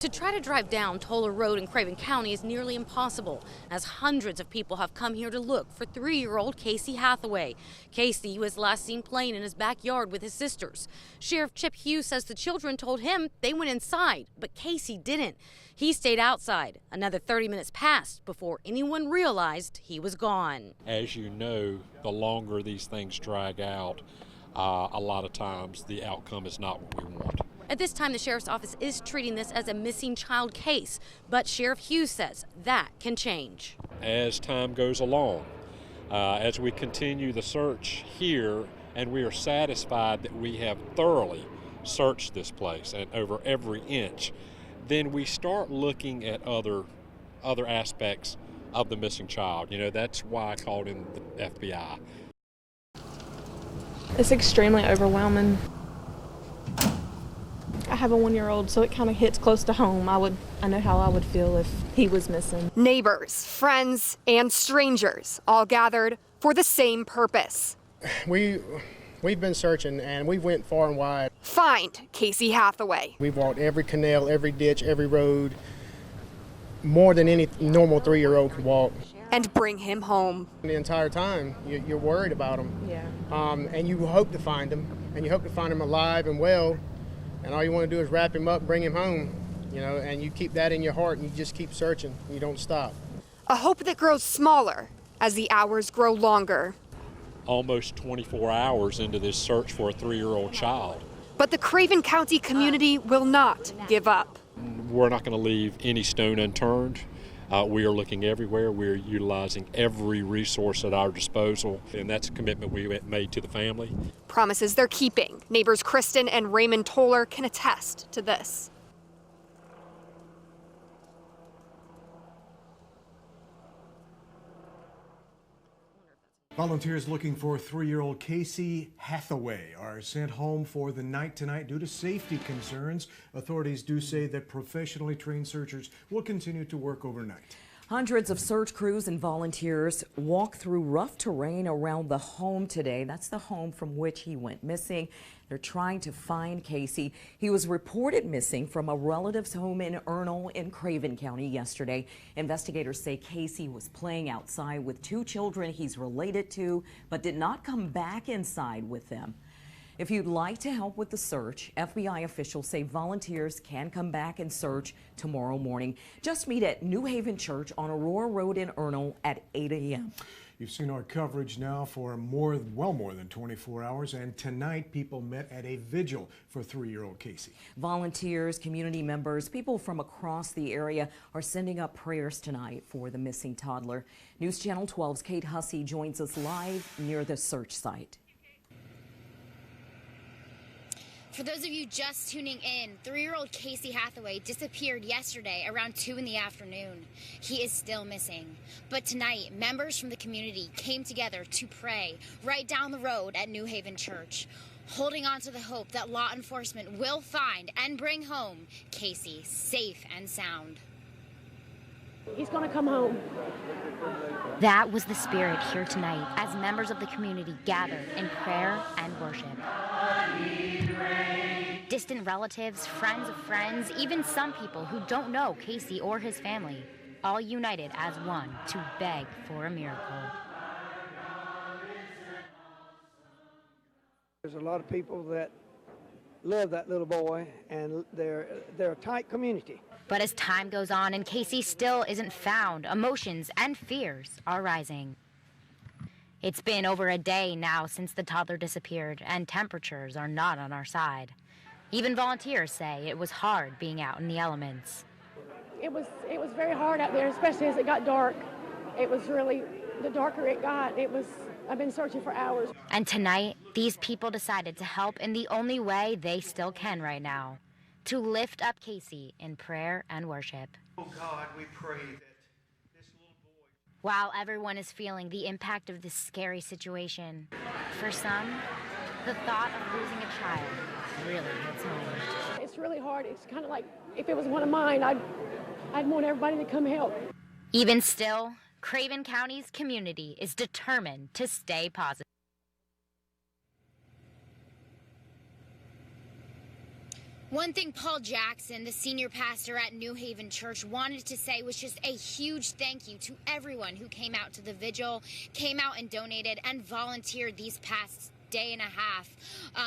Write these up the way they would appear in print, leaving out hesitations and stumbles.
To try to drive down Toller Road in Craven County is nearly impossible, as hundreds of people have come here to look for 3-year-old Casey Hathaway. Casey was last seen playing in his backyard with his sisters. Sheriff Chip Hughes says the children told him they went inside, but Casey didn't. He stayed outside. Another 30 minutes passed before anyone realized he was gone. As you know, the longer these things drag out, a lot of times the outcome is not what we want. At this time, the sheriff's office is treating this as a missing child case, but Sheriff Hughes says that can change. As time goes along, as we continue the search here, and we are satisfied that we have thoroughly searched this place and over every inch, then we start looking at other aspects of the missing child. You know, that's why I called in the FBI. It's extremely overwhelming. I have a 1-year-old, so it kind of hits close to home. I know how I would feel if he was missing. Neighbors, friends, and strangers all gathered for the same purpose. We've been searching, and we went far and wide. Find Casey Hathaway. We've walked every canal, every ditch, every road, more than any normal 3-year-old could walk. And bring him home. The entire time, you're worried about him. Yeah. And you hope to find him, and you hope to find him alive and well. And all you want to do is wrap him up, bring him home, you know, and you keep that in your heart and you just keep searching. You don't stop. A hope that grows smaller as the hours grow longer. Almost 24 hours into this search for a 3-year-old child. But the Craven County community will not give up. We're not going to leave any stone unturned. We are looking everywhere. We're utilizing every resource at our disposal, and that's a commitment we made to the family. Promises they're keeping. Neighbors Kristen and Raymond Toller can attest to this. Volunteers looking for 3-year-old Casey Hathaway are sent home for the night tonight due to safety concerns. Authorities do say that professionally trained searchers will continue to work overnight. Hundreds of search crews and volunteers walk through rough terrain around the home today. That's the home from which he went missing. They're trying to find Casey. He was reported missing from a relative's home in Ernle in Craven County yesterday. Investigators say Casey was playing outside with 2 children he's related to, but did not come back inside with them. If you'd like to help with the search, FBI officials say volunteers can come back and search tomorrow morning. Just meet at New Haven Church on Aurora Road in Ernle at 8 a.m. You've seen our coverage now for well more than 24 hours, and tonight people met at a vigil for 3-year-old Casey. Volunteers, community members, people from across the area are sending up prayers tonight for the missing toddler. News Channel 12's Kate Hussey joins us live near the search site. For those of you just tuning in, 3-year-old Casey Hathaway disappeared yesterday around 2 in the afternoon. He is still missing. But tonight, members from the community came together to pray right down the road at New Haven Church, holding on to the hope that law enforcement will find and bring home Casey safe and sound. He's going to come home. That was the spirit here tonight as members of the community gathered in prayer and worship. Distant relatives, friends of friends, even some people who don't know Casey or his family, all united as one to beg for a miracle. There's a lot of people that love that little boy, and they're a tight community. But as time goes on and Casey still isn't found, emotions and fears are rising. It's been over a day now since the toddler disappeared, and temperatures are not on our side. Even volunteers say it was hard being out in the elements. It was very hard out there, especially as it got dark. It was really, the darker it got, I've been searching for hours. And tonight, these people decided to help in the only way they still can right now, to lift up Casey in prayer and worship. Oh God, we pray that this little boy... While everyone is feeling the impact of this scary situation, for some, the thought of losing a child really hits home. It's really hard. It's kind of like, if it was one of mine, I'd want everybody to come help. Even still, Craven County's community is determined to stay positive. One thing Paul Jackson, the senior pastor at New Haven Church, wanted to say was just a huge thank you to everyone who came out to the vigil, came out and donated and volunteered these past day and a half.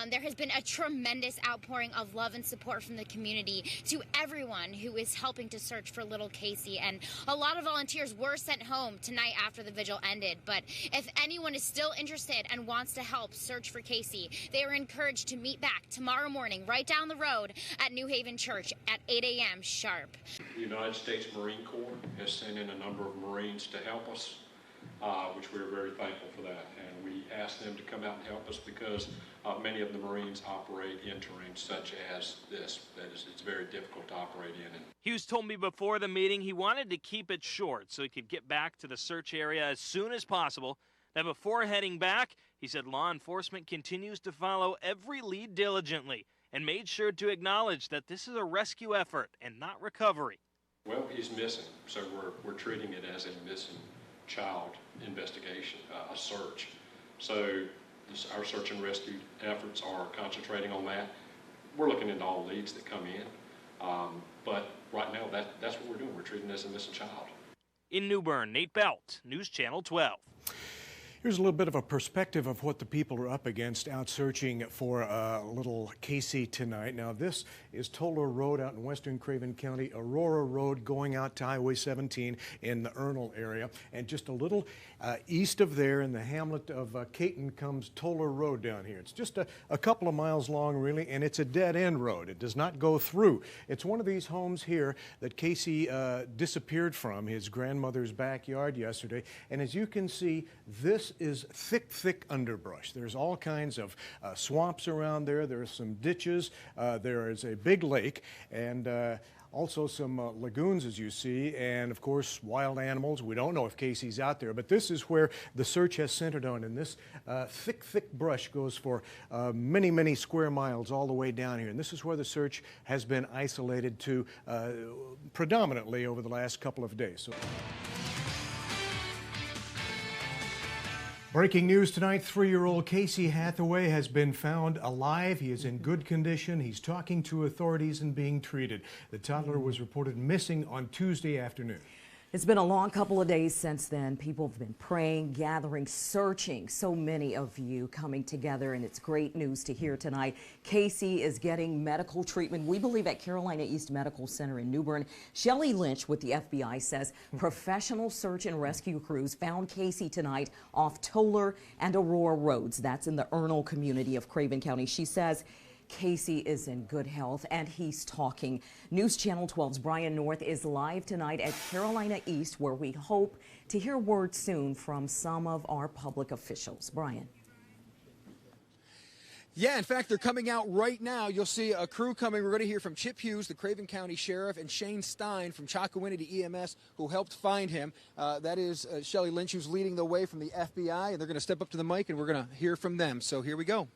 There has been a tremendous outpouring of love and support from the community to everyone who is helping to search for little Casey. And a lot of volunteers were sent home tonight after the vigil ended. But if anyone is still interested and wants to help search for Casey, they are encouraged to meet back tomorrow morning right down the road at New Haven Church at 8 a.m. sharp. The United States Marine Corps has sent in a number of Marines to help us, which we are very thankful for that. And we asked them to come out and help us because many of the Marines operate in terrain such as this. It's very difficult to operate in. Hughes told me before the meeting he wanted to keep it short so he could get back to the search area as soon as possible. Now, before heading back, he said law enforcement continues to follow every lead diligently and made sure to acknowledge that this is a rescue effort and not recovery. Well, he's missing, so we're treating it as a missing child investigation, a search. So our search and rescue efforts are concentrating on that. We're looking into all leads that come in, but right now that's what we're doing. We're treating it as a missing child. In New Bern, Nate Belt, News Channel 12. Here's a little bit of a perspective of what the people are up against out searching for little Casey tonight. Now, this is Toller Road out in western Craven County, Aurora Road going out to Highway 17 in the Ernle area. And just a little east of there in the hamlet of Caton comes Toller Road down here. It's just a couple of miles long, really, and it's a dead-end road. It does not go through. It's one of these homes here that Casey disappeared from, his grandmother's backyard yesterday. And as you can see, this is thick underbrush. There's all kinds of swamps around there. There's some ditches. There is a big lake and also some lagoons, as you see, and of course wild animals. We don't know if Casey's out there, but this is where the search has centered on, and this thick brush goes for many square miles all the way down here, and this is where the search has been isolated to predominantly over the last couple of days. Breaking news tonight, 3-year-old Casey Hathaway has been found alive. He is in good condition. He's talking to authorities and being treated. The toddler was reported missing on Tuesday afternoon. It's been a long couple of days since then. People have been praying, gathering, searching. So many of you coming together, and it's great news to hear tonight. Casey is getting medical treatment, we believe, at Carolina East Medical Center in New Bern. Shelley Lynch with the FBI says professional search and rescue crews found Casey tonight off Toller and Aurora Roads. That's in the Ernle community of Craven County. She says Casey is in good health and he's talking. News Channel 12's Brian North is live tonight at Carolina East, where we hope to hear word soon from some of our public officials. Brian. Yeah, in fact, they're coming out right now. You'll see a crew coming. We're going to hear from Chip Hughes, the Craven County Sheriff, and Shane Stein from Chocowinity EMS, who helped find him. That is Shelley Lynch, who's leading the way from the FBI, and they're going to step up to the mic, and we're going to hear from them. So here we go.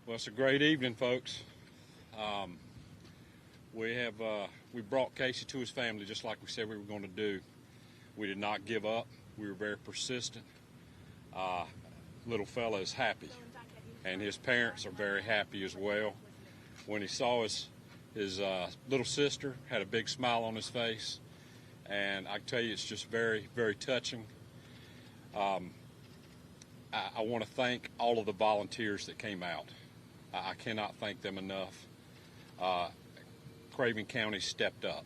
Well, it's a great evening, folks. We brought Casey to his family just like we said we were going to do. We did not give up. We were very persistent. Little fella is happy, and his parents are very happy as well. When he saw his little sister, had a big smile on his face, and I can tell you it's just very touching. I want to thank all of the volunteers that came out. I cannot thank them enough. Craven County stepped up.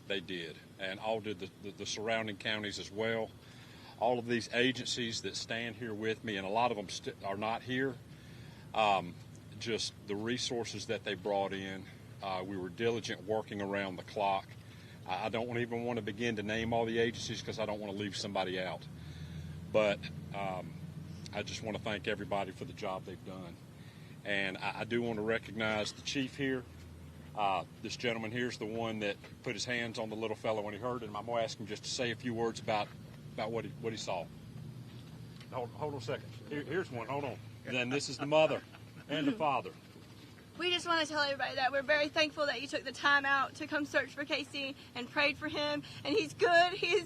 They did, and all did the surrounding counties as well. All of these agencies that stand here with me, and a lot of them are not here, just the resources that they brought in. We were diligent working around the clock. I don't even want to begin to name all the agencies because I don't want to leave somebody out. But I just want to thank everybody for the job they've done. And I do want to recognize the chief here. This gentleman here is the one that put his hands on the little fellow when he heard him. I'm going to ask him just to say a few words about what he saw. Hold on a second. Here's one. Hold on. And then this is the mother and the father. We just want to tell everybody that we're very thankful that you took the time out to come search for Casey and prayed for him. And he's good. He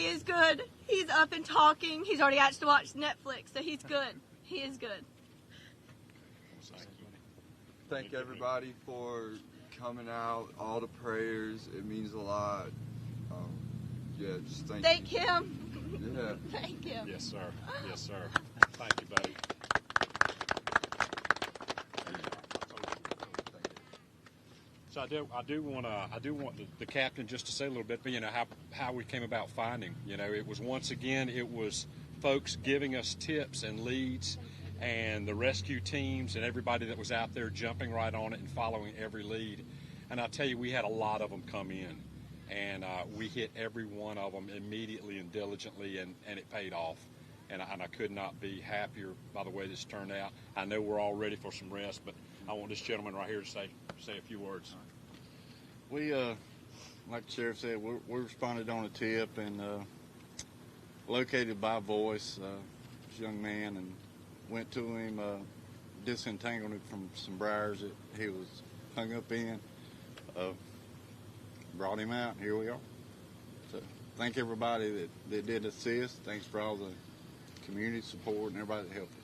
is good. He's up and talking. He's already actually watched Netflix, so he's good. He is good. Thank everybody for coming out, all the prayers. It means a lot. Yeah, just thank him. Yeah. Thank him. Yes, sir. Yes, sir. Thank you, buddy. So I do want the captain just to say a little bit, you know, how we came about finding. You know, it was once again, it was folks giving us tips and leads, and the rescue teams and everybody that was out there jumping right on it and following every lead. And I tell you, we had a lot of them come in, and we hit every one of them immediately and diligently, and it paid off. And I could not be happier by the way this turned out. I know we're all ready for some rest, but I want this gentleman right here to say a few words. We, like the sheriff said, we responded on a tip and located by voice this young man and went to him, disentangled him from some briars that he was hung up in, brought him out, and here we are. So thank everybody that did assist. Thanks for all the community support and everybody that helped us.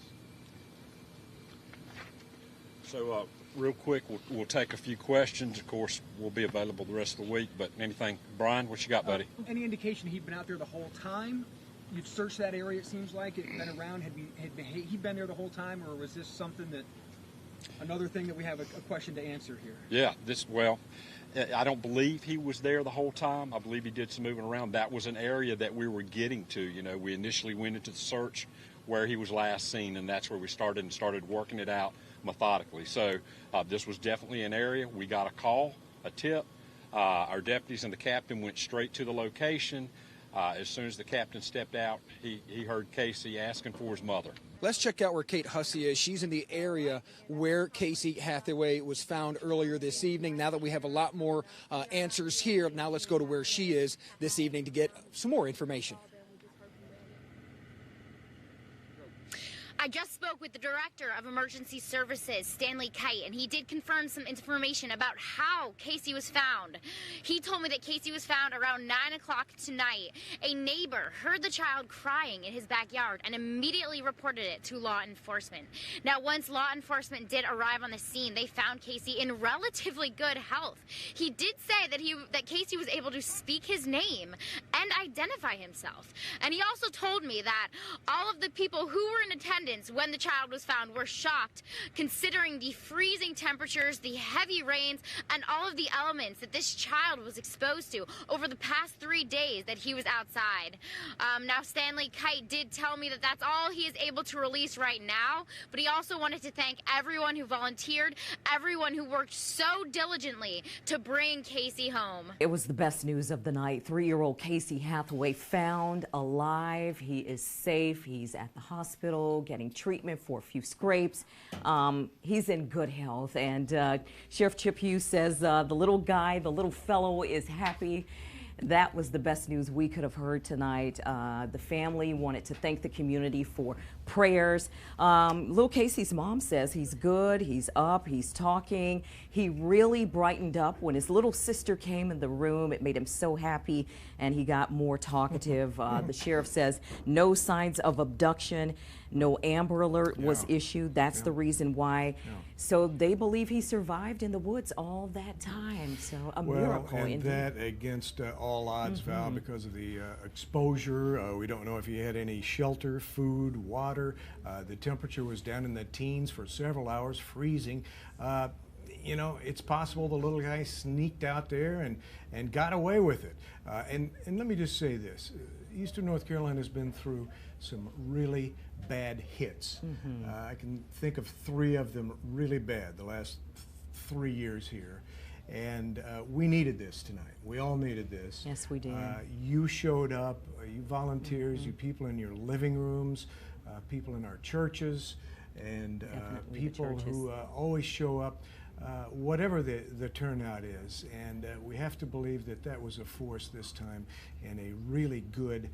So real quick, we'll take a few questions. Of course, we'll be available the rest of the week, but anything. Brian, what you got, buddy? Any indication he'd been out there the whole time? You'd searched that area, it seems like. It been around. Had he been there the whole time, or was this something that, another thing that we have a question to answer here? Yeah, I don't believe he was there the whole time. I believe he did some moving around. That was an area that we were getting to. You know, we initially went into the search where he was last seen, and that's where we started working it out methodically. So this was definitely an area. We got a call, a tip. Our deputies and the captain went straight to the location. As soon as the captain stepped out, he heard Casey asking for his mother. Let's check out where Kate Hussey is. She's in the area where Casey Hathaway was found earlier this evening. Now that we have a lot more answers here, now let's go to where she is this evening to get some more information. I just spoke with the Director of Emergency Services, Stanley Kite, and he did confirm some information about how Casey was found. He told me that Casey was found around 9 o'clock tonight. A neighbor heard the child crying in his backyard and immediately reported it to law enforcement. Now, once law enforcement did arrive on the scene, they found Casey in relatively good health. He did say that Casey was able to speak his name and identify himself. And he also told me that all of the people who were in attendance when the child was found were shocked, considering the freezing temperatures, the heavy rains, and all of the elements that this child was exposed to over the past 3 days that he was outside. Now, Stanley Kite did tell me that that's all he is able to release right now, but he also wanted to thank everyone who volunteered, everyone who worked so diligently to bring Casey home. It was the best news of the night. 3-year-old Casey Hathaway found alive. He is safe. He's at the hospital getting treatment for a few scrapes. He's in good health, and Sheriff Chip Hughes says the little guy, the little fellow, is happy. That was the best news we could have heard tonight. The family wanted to thank the community for prayers. Little Casey's mom says he's good, he's up, he's talking. He really brightened up when his little sister came in the room. It made him so happy, and he got more talkative. The sheriff says no signs of abduction, no Amber Alert was issued. That's the reason why. So they believe he survived in the woods all that time. So a miracle and indeed. that against all odds, Val, because of the exposure. We don't know if he had any shelter, food, water. The temperature was down in the teens for several hours, freezing. You know, it's possible the little guy sneaked out there and got away with it. And let me just say this. Eastern North Carolina has been through some really bad hits. I can think of 3 of them really bad the last 3 years here. And we needed this tonight. We all needed this. Yes, we did. You showed up, you volunteers, you people in your living rooms, people in our churches, and people who always show up, whatever the turnout is. And we have to believe that that was a force this time and a really good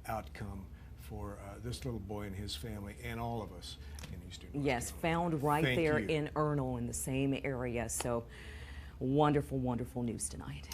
outcome for this little boy and his family and all of us in Eastern Yes, found right Thank there you. in Ernle in the same area. So wonderful, wonderful news tonight.